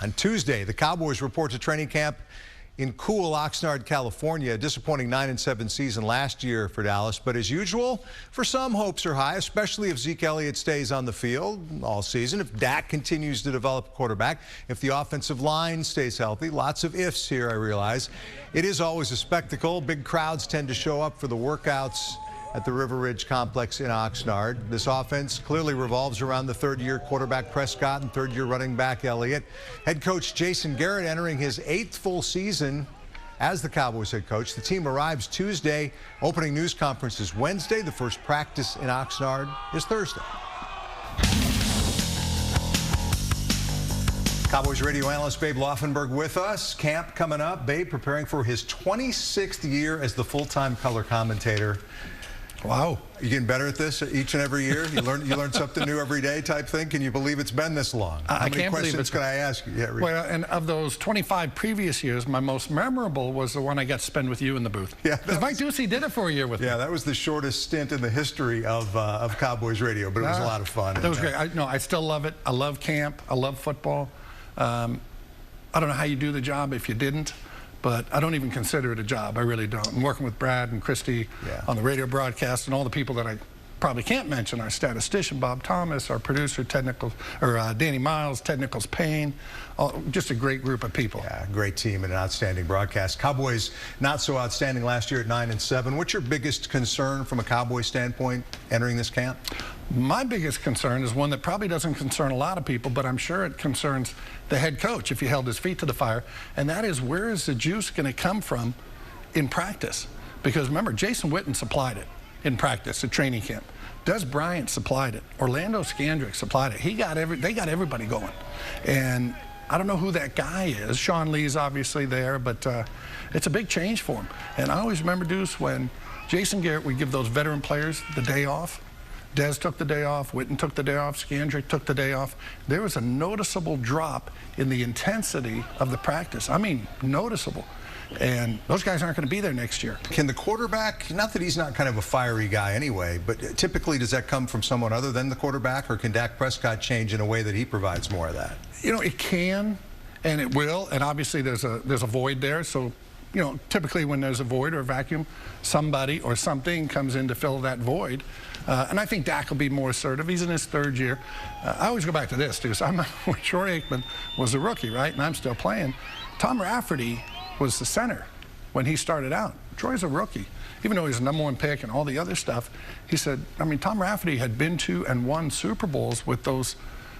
On Tuesday, the Cowboys report to training camp in cool Oxnard, California. A disappointing 9-7 season last year for Dallas, but as usual, for some, hopes are high, especially if Zeke Elliott stays on the field all season, if Dak continues to develop a quarterback, if the offensive line stays healthy. Lots of ifs here, I realize. It is always a spectacle. Big crowds tend to show up for the workouts at the River Ridge complex in Oxnard. This offense clearly revolves around the third-year quarterback Prescott and third-year running back Elliott. Head coach Jason Garrett entering his 8th full season as the Cowboys head coach. The team arrives Tuesday. Opening news conference is Wednesday. The first practice in Oxnard is Thursday. Cowboys radio analyst Babe Laufenberg with us. Camp coming up. Babe preparing for his 26th year as the full-time color commentator. Wow. You getting better at this each and every year? You learn something new every day type thing? Can you believe it's been this long? How many questions can I ask you? Yeah, well, and of those 25 previous years, my most memorable was the one I got to spend with you in the booth. Yeah, because Mike Doocy did it for a year with me. Yeah, that was the shortest stint in the history of Cowboys radio, but it was a lot of fun. That was great. I still love it. I love camp. I love football. I don't know how you do the job if you didn't. But I don't even consider it a job. I really don't. I'm working with Brad and Christy on the radio broadcast, and all the people that I probably can't mention, our statistician Bob Thomas, our producer Danny Miles, Ted Nichols-Payne, just a great group of people. Yeah, great team and an outstanding broadcast. Cowboys not so outstanding last year at 9-7. What's your biggest concern from a Cowboys standpoint entering this camp? My biggest concern is one that probably doesn't concern a lot of people, but I'm sure it concerns the head coach if he held his feet to the fire, and that is, where is the juice going to come from in practice? Because remember, Jason Witten supplied it in practice at training camp. Des Bryant supplied it. Orlando Scandrick supplied it. They got everybody going. And I don't know who that guy is. Sean Lee's obviously there, but it's a big change for him. And I always remember, Deuce, when Jason Garrett would give those veteran players the day off. Des took the day off, Witten took the day off, Scandrick took the day off. There was a noticeable drop in the intensity of the practice. I mean, noticeable. And those guys aren't going to be there next year. Can the quarterback, not that he's not kind of a fiery guy anyway, but typically does that come from someone other than the quarterback, or can Dak Prescott change in a way that he provides more of that? You know, it can, and it will, and obviously there's a void there, so you know, typically when there's a void or a vacuum, somebody or something comes in to fill that void. And I think Dak will be more assertive. He's in his 3rd year. I always go back to this, too. So I remember when Troy Aikman was a rookie, right, and I'm still playing. Tom Rafferty was the center when he started out. Troy's a rookie. Even though he's a #1 pick and all the other stuff, he said, I mean, Tom Rafferty had been to and won Super Bowls with those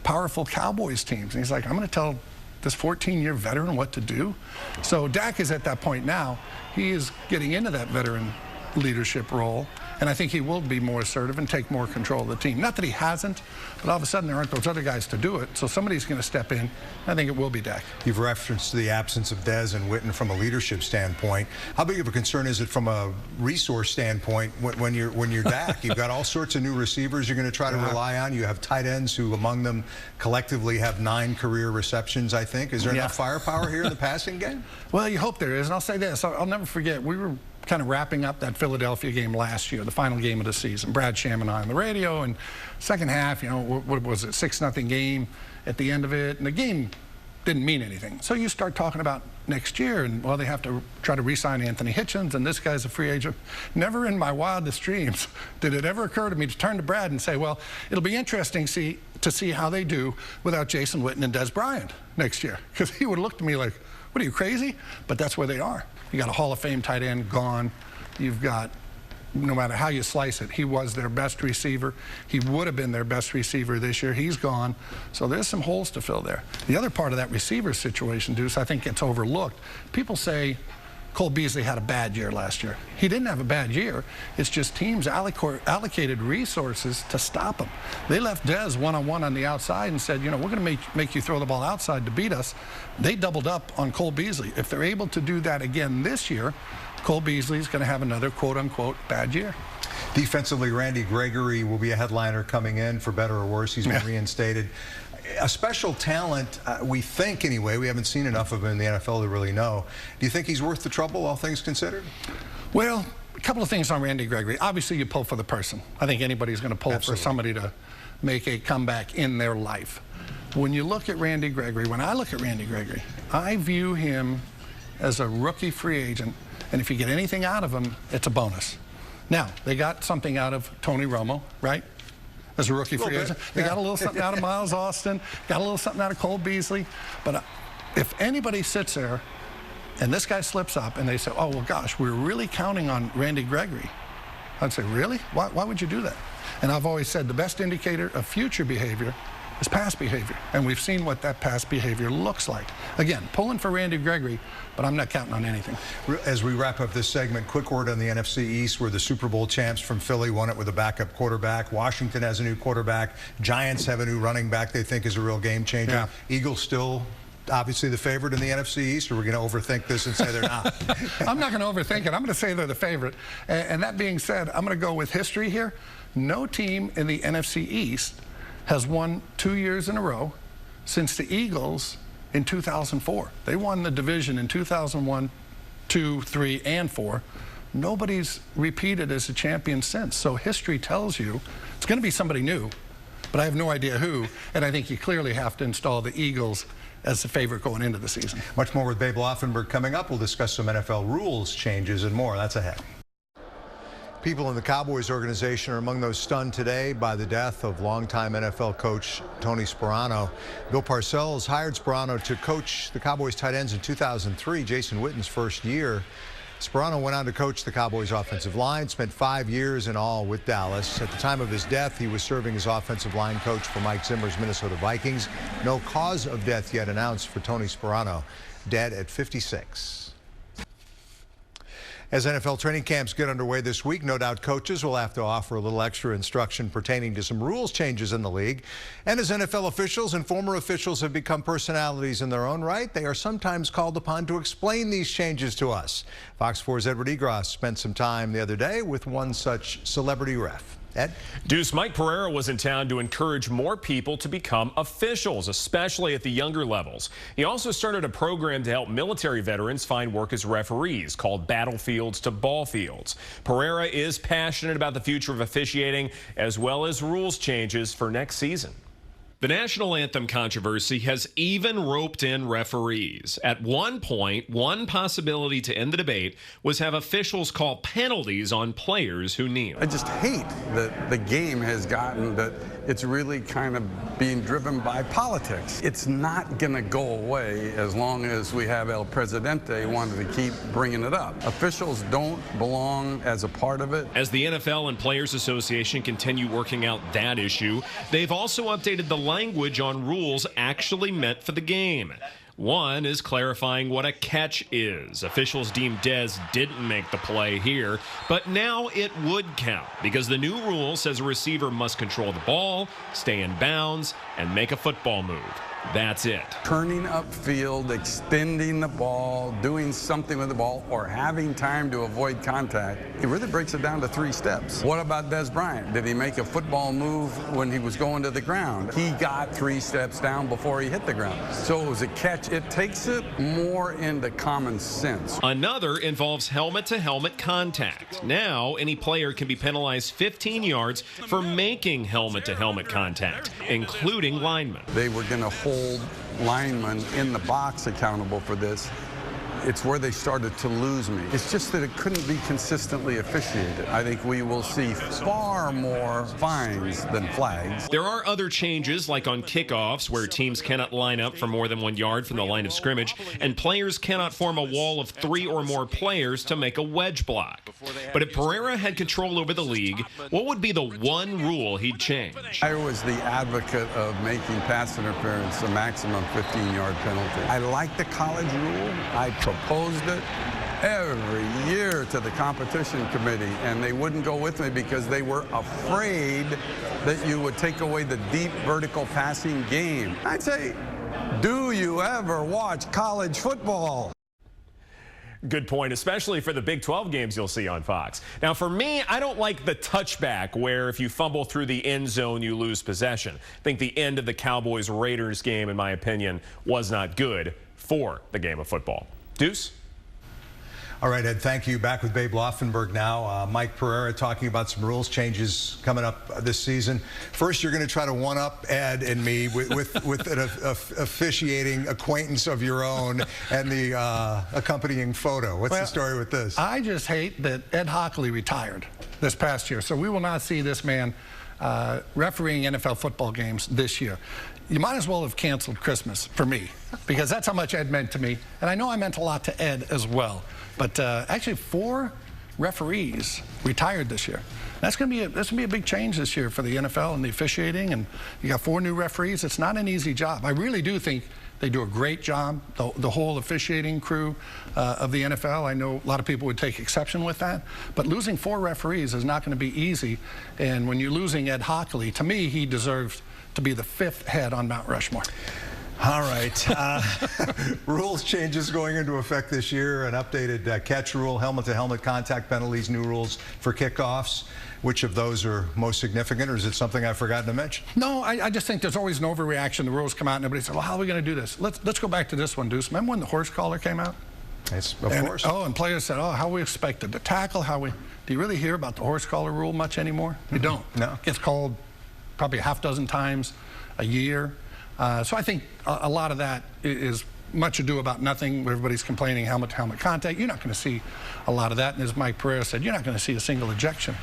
powerful Cowboys teams. And he's like, I'm going to tell this 14-year veteran what to do. So Dak is at that point now. He is getting into that veteran leadership role, and I think he will be more assertive and take more control of the team. Not that he hasn't, but all of a sudden there aren't those other guys to do it, so somebody's going to step in. I think it will be Dak. You've referenced the absence of Des and Witten from a leadership standpoint. How big of a concern is it from a resource standpoint when you're Dak? You've got all sorts of new receivers you're going to try to rely on. You have tight ends who among them collectively have 9 career receptions, I think. Is there enough firepower here in the passing game? Well, you hope there is, and I'll say this. I'll never forget, we were kind of wrapping up that Philadelphia game last year, the final game of the season. Brad Sham and I on the radio, and second half, you know, what was it, 6-0 game at the end of it, and the game didn't mean anything. So you start talking about next year, and well, they have to try to re-sign Anthony Hitchens, and this guy's a free agent. Never in my wildest dreams did it ever occur to me to turn to Brad and say, well, it'll be interesting to see how they do without Jason Witten and Des Bryant next year. Because he would look to me like, what are you, crazy? But that's where they are. You got a Hall of Fame tight end gone. You've got, no matter how you slice it, he was their best receiver. He would have been their best receiver this year. He's gone. So there's some holes to fill there. The other part of that receiver situation, Deuce, I think gets overlooked. People say Cole Beasley had a bad year last year. He didn't have a bad year. It's just teams allocated resources to stop him. They left Dez one-on-one on the outside and said, you know, we're going to make you throw the ball outside to beat us. They doubled up on Cole Beasley. If they're able to do that again this year, Cole Beasley is going to have another quote-unquote bad year. Defensively, Randy Gregory will be a headliner coming in, for better or worse. He's been reinstated. A special talent, we think anyway. We haven't seen enough of him in the NFL to really know. Do you think he's worth the trouble, all things considered? Well, a couple of things on Randy Gregory. Obviously, you pull for the person. I think anybody's going to pull for somebody to make a comeback in their life. When you look at Randy Gregory, when I look at Randy Gregory, I view him as a rookie free agent, and if you get anything out of him, it's a bonus. Now, they got something out of Tony Romo, right? As a rookie free agent. They got a little something out of Miles Austin, got a little something out of Cole Beasley. But if anybody sits there and this guy slips up and they say, oh, well, gosh, we're really counting on Randy Gregory, I'd say, really? Why would you do that? And I've always said the best indicator of future behavior is past behavior. And we've seen what that past behavior looks like. Again, pulling for Randy Gregory, but I'm not counting on anything. As we wrap up this segment, quick word on the NFC East, where the Super Bowl champs from Philly won it with a backup quarterback. Washington has a new quarterback. Giants have a new running back they think is a real game changer. Yeah. Eagles still obviously the favorite in the NFC East, or we're going to overthink this and say they're not? I'm not going to overthink it. I'm going to say they're the favorite. And that being said, I'm going to go with history here. No team in the NFC East has won 2 years in a row since the Eagles in 2004. They won the division in 2001, 2, 3, and 4. Nobody's repeated as a champion since. So history tells you it's going to be somebody new, but I have no idea who. And I think you clearly have to install the Eagles as the favorite going into the season. Much more with Babe Laufenberg coming up. We'll discuss some NFL rules changes and more. That's ahead. People in the Cowboys organization are among those stunned today by the death of longtime NFL coach Tony Sparano. Bill Parcells hired Sparano to coach the Cowboys tight ends in 2003, Jason Witten's first year. Sparano went on to coach the Cowboys offensive line, spent 5 years in all with Dallas. At the time of his death, he was serving as offensive line coach for Mike Zimmer's Minnesota Vikings. No cause of death yet announced for Tony Sparano, dead at 56. As NFL training camps get underway this week, no doubt coaches will have to offer a little extra instruction pertaining to some rules changes in the league. And as NFL officials and former officials have become personalities in their own right, they are sometimes called upon to explain these changes to us. Fox 4's Edward Egros spent some time the other day with one such celebrity ref. Ed? Deuce, Mike Pereira was in town to encourage more people to become officials, especially at the younger levels. He also started a program to help military veterans find work as referees called Battlefields to Ballfields. Pereira is passionate about the future of officiating as well as rules changes for next season. The national anthem controversy has even roped in referees. At one point, one possibility to end the debate was have officials call penalties on players who kneel. I just hate that the game has gotten that it's really kind of being driven by politics. It's not going to go away as long as we have El Presidente wanting to keep bringing it up. Officials don't belong as a part of it. As the NFL and Players Association continue working out that issue, they've also updated the language on rules actually meant for the game. One is clarifying what a catch is. Officials deemed Dez didn't make the play here, but now it would count because the new rule says a receiver must control the ball, stay in bounds, and make a football move. That's it. Turning upfield, extending the ball, doing something with the ball, or having time to avoid contact, it really breaks it down to 3 steps. What about Dez Bryant? Did he make a football move when he was going to the ground? He got 3 steps down before he hit the ground. So it was a catch. It takes it more into common sense. Another involves helmet-to-helmet contact. Now, any player can be penalized 15 yards for making helmet-to-helmet contact, including linemen. They were going to hold linemen in the box accountable for this. It's where they started to lose me. It's just that it couldn't be consistently officiated. I think we will see far more fines than flags. There are other changes, like on kickoffs, where teams cannot line up for more than 1 yard from the line of scrimmage, and players cannot form a wall of 3 or more players to make a wedge block. But if Pereira had control over the league, what would be the one rule he'd change? I was the advocate of making pass interference a maximum 15-yard penalty. I like the college rule. I proposed it every year to the competition committee, and they wouldn't go with me because they were afraid that you would take away the deep vertical passing game. I'd say, do you ever watch college football? Good point, especially for the Big 12 games you'll see on Fox. Now, for me, I don't like the touchback where if you fumble through the end zone, you lose possession. I think the end of the Cowboys-Raiders game, in my opinion, was not good for the game of football. Deuce? All right, Ed, thank you. Back with Babe Laufenberg now. Mike Pereira talking about some rules changes coming up this season. First, you're going to try to one-up Ed and me with an officiating acquaintance of your own and the accompanying photo. What's the story with this? I just hate that Ed Hockley retired this past year, so we will not see this man refereeing NFL football games this year. You might as well have canceled Christmas for me, because that's how much Ed meant to me, and I know I meant a lot to Ed as well. But actually, 4 referees retired this year. That's going to be a big change this year for the NFL and the officiating. And you got 4 new referees. It's not an easy job. I really do think they do a great job. The whole officiating crew of the NFL. I know a lot of people would take exception with that. But losing 4 referees is not going to be easy. And when you're losing Ed Hockley, to me, he deserves to be the 5th head on Mount Rushmore. All right. Rules changes going into effect this year. An updated catch rule, helmet-to-helmet contact penalties, new rules for kickoffs. Which of those are most significant, or is it something I've forgotten to mention? No, I just think there's always an overreaction. The rules come out and everybody says, well, how are we going to do this? Let's go back to this one, Deuce. Remember when the horse collar came out? Yes, of course. Oh, and players said, oh, how we expected to tackle, do you really hear about the horse collar rule much anymore? You don't. No. It gets called probably 6 times a year. So I think a lot of that is much ado about nothing. Everybody's complaining helmet-to-helmet contact. You're not going to see a lot of that. And as Mike Pereira said, you're not going to see a single ejection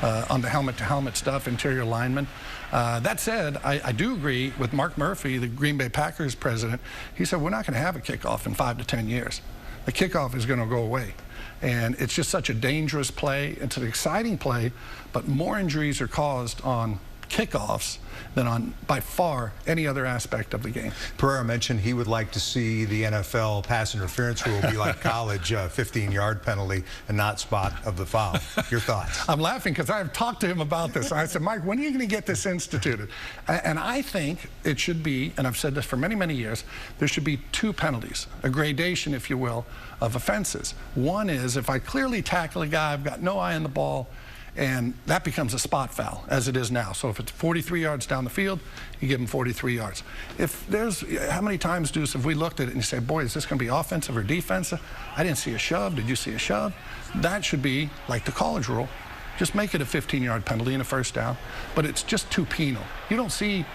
on the helmet-to-helmet stuff, interior linemen. That said, I do agree with Mark Murphy, the Green Bay Packers president. He said, we're not going to have a kickoff in 5 to 10 years. The kickoff is going to go away. And it's just such a dangerous play. It's an exciting play, but more injuries are caused on kickoffs than on, by far, any other aspect of the game. Pereira mentioned he would like to see the NFL pass interference rule be like college, 15-yard penalty and not spot of the foul. Your thoughts? I'm laughing because I've talked to him about this. I said, Mike, when are you going to get this instituted? And I think it should be, and I've said this for many, many years, there should be 2 penalties, a gradation, if you will, of offenses. One is if I clearly tackle a guy, I've got no eye on the ball, and that becomes a spot foul, as it is now. So if it's 43 yards down the field, you give him 43 yards. If there's, how many times, Deuce, have we looked at it and you say, boy, is this going to be offensive or defensive? I didn't see a shove. Did you see a shove? That should be like the college rule. Just make it a 15-yard penalty and a first down. But it's just too penal. You don't see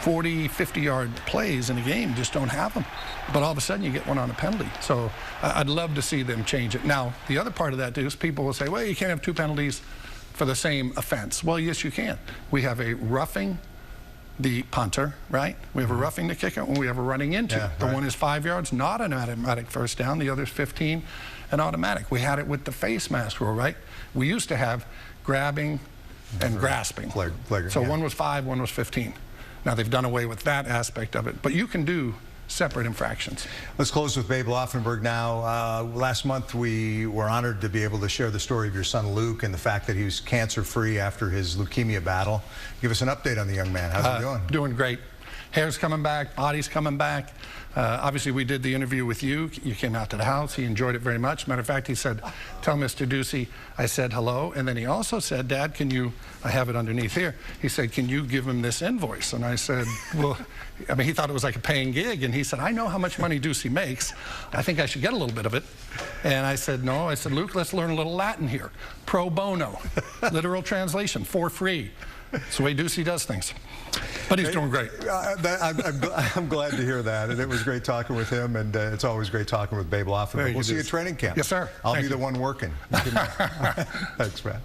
40, 50-yard plays in a game, just don't have them. But all of a sudden, you get one on a penalty. So I'd love to see them change it. Now, the other part of that, Deuce, people will say, well, you can't have 2 penalties for the same offense. Well, yes, you can. We have a roughing the punter, right? We have a roughing the kicker, and we have a running into. Yeah, the right. one is 5 yards, not an automatic first down. The other is 15, an automatic. We had it with the face mask rule, right? We used to have grabbing and grasping. So one was 5, one was 15. Now they've done away with that aspect of it, but you can do separate infractions. Let's close with Babe Laufenberg now. Last month we were honored to be able to share the story of your son Luke and the fact that he was cancer-free after his leukemia battle. Give us an update on the young man. How's he doing? Doing great. Hair's coming back, body's coming back. Obviously, we did the interview with you. You came out to the house. He enjoyed it very much. Matter of fact, he said, tell Mr. Doocy I said hello. And then he also said, Dad, can you, I have it underneath here. He said, can you give him this invoice? And I said, well, I mean, he thought it was like a paying gig. And he said, I know how much money Doocy makes. I think I should get a little bit of it. And I said, no. I said, Luke, let's learn a little Latin here. Pro bono. Literal translation, for free. It's the way Doocy does things. But he's doing great. I'm glad to hear that, and it was great talking with him, and it's always great talking with Babe Laufenberg. We'll see you at training camp. Yes, sir. I'll be the one working. Thanks, Brad.